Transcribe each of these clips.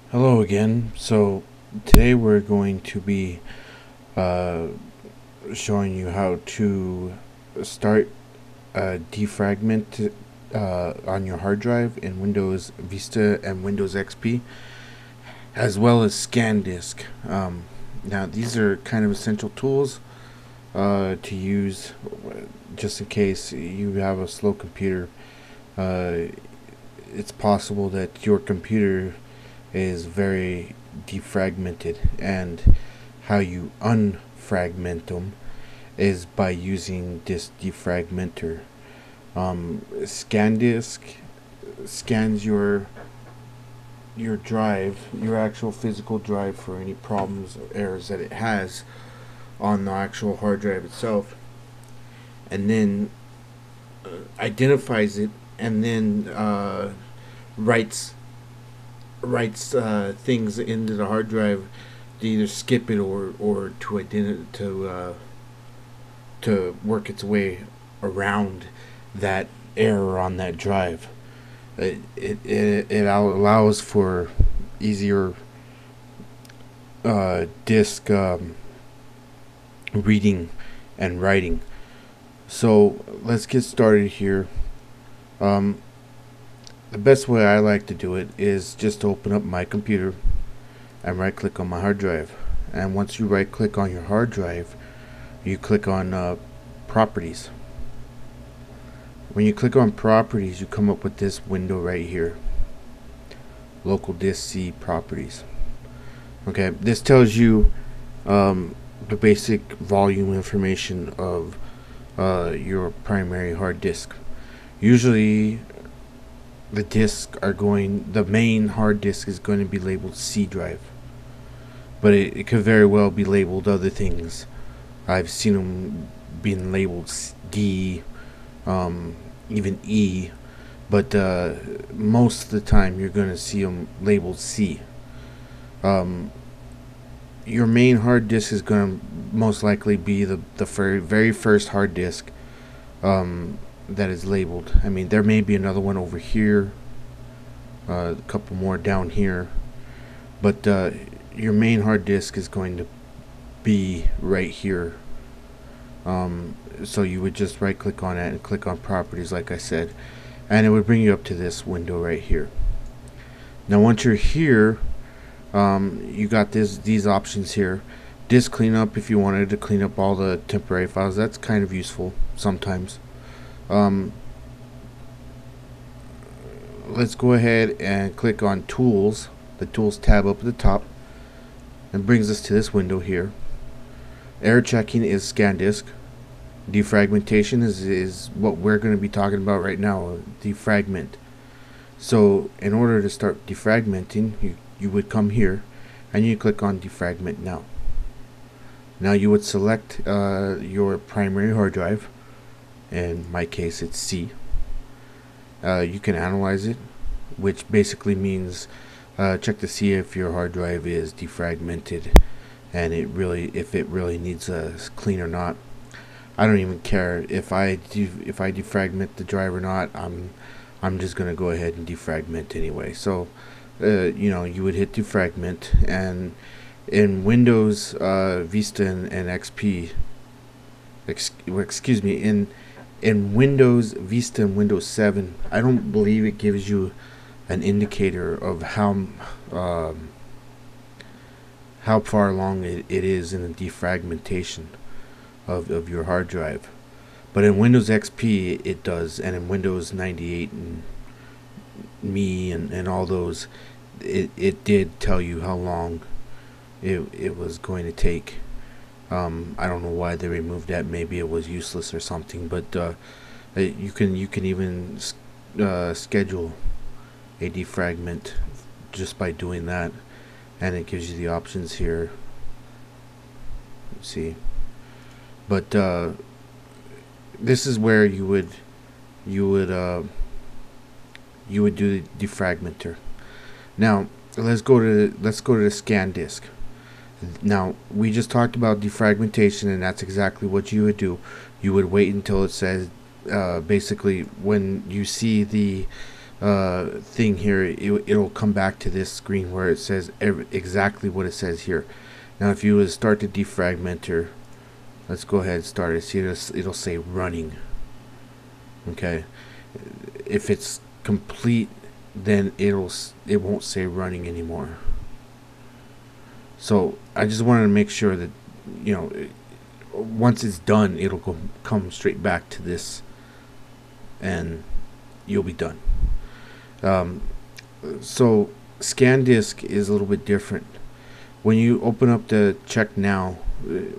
Hello again. So today we're going to be uh, showing you how to start defragment on your hard drive in Windows Vista and Windows XP, as well as scan disk. Now these are kind of essential tools to use just in case you have a slow computer. Uh, it's possible that your computer is very defragmented, and how you unfragment them is by using this defragmenter. ScanDisk scans your drive, your actual physical drive, for any problems or errors that it has on the actual hard drive itself, and then identifies it, and then writes things into the hard drive to either skip it or to work its way around that error on that drive. It allows for easier disk reading and writing. So let's get started here. Um, the best way I like to do it is just to open up my computer and right click on my hard drive. And once you right click on your hard drive, you click on properties. When you click on properties, you come up with this window right here, local disk C properties. Okay, this tells you the basic volume information of your primary hard disk. Usually the main hard disk is going to be labeled C drive, but it could very well be labeled other things. I've seen them being labeled D, even E, but most of the time you're going to see them labeled C. Your main hard disk is going to most likely be the very first hard disk that is labeled. I mean, there may be another one over here, a couple more down here, but your main hard disk is going to be right here. So you would just right click on it and click on properties, like I said, and it would bring you up to this window right here. Now once you're here, you got these options here. Disk cleanup, if you wanted to clean up all the temporary files, that's kind of useful sometimes. Let's go ahead and click on tools, the tools tab up at the top, and brings us to this window here. Error checking is scan disk. Defragmentation is what we're going to be talking about right now, defragment. So in order to start defragmenting, you would come here and you click on defragment now. Now you would select your primary hard drive. In my case, it's C. You can analyze it, which basically means check to see if your hard drive is defragmented and if it really needs a clean or not. I don't even care if I defragment the drive or not. I'm just gonna go ahead and defragment anyway. So you would hit defragment, and in Windows Vista and XP, excuse me, in Windows Vista and Windows 7, I don't believe it gives you an indicator of how far along it is in the defragmentation of your hard drive. But in Windows XP it does, and in Windows 98 and Me and all those, it did tell you how long it was going to take. I don't know why they removed that. Maybe it was useless or something. But you can even schedule a defragment just by doing that, and it gives you the options here. Let's see. But this is where you would do the defragmenter. Now let's go to the scan disk. Now we just talked about defragmentation, and that's exactly what you would do. You would wait until it says basically when you see the thing here, it'll come back to this screen where it says exactly what it says here. Now if you would start the defragmenter, let's go ahead and start it. See, it'll say running. Okay, if it's complete, then it won't say running anymore. So I just wanted to make sure that, you know, once it's done, it'll come straight back to this, and you'll be done. So scan disk is a little bit different. When you open up the check now,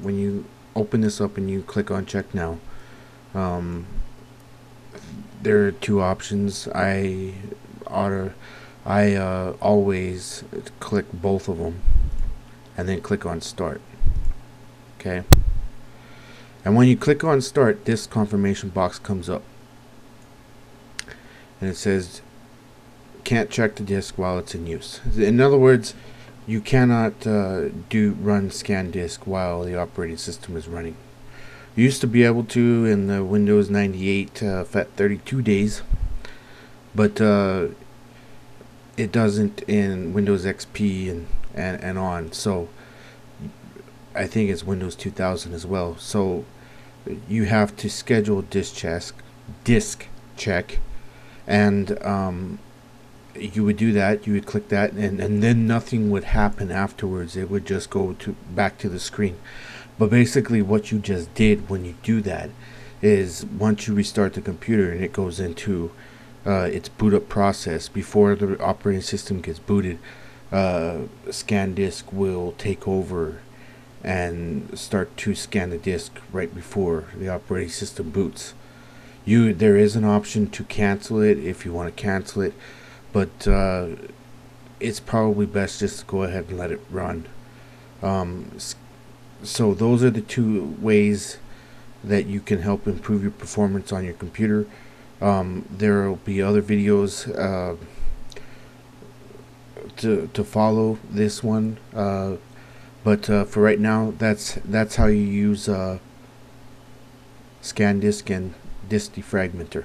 when you open this up and you click on check now, there are two options. I always click both of them and then click on start. Okay, and when you click on start, this confirmation box comes up and it says can't check the disk while it's in use. In other words, you cannot run scan disk while the operating system is running. You used to be able to in the Windows 98 FAT32 days, but it doesn't in Windows XP and on. So I think it's Windows 2000 as well. So you have to schedule disk check, and you would do that. You would click that, and then nothing would happen afterwards. It would just go back to the screen. But basically what you just did when you do that is, once you restart the computer and it goes into its boot up process, before the operating system gets booted, scan disk will take over and start to scan the disk right before the operating system boots. There is an option to cancel it if you want to cancel it, but it's probably best just to go ahead and let it run. So those are the two ways that you can help improve your performance on your computer. There will be other videos to follow this one, but for right now, that's how you use scan disk and disk defragmenter.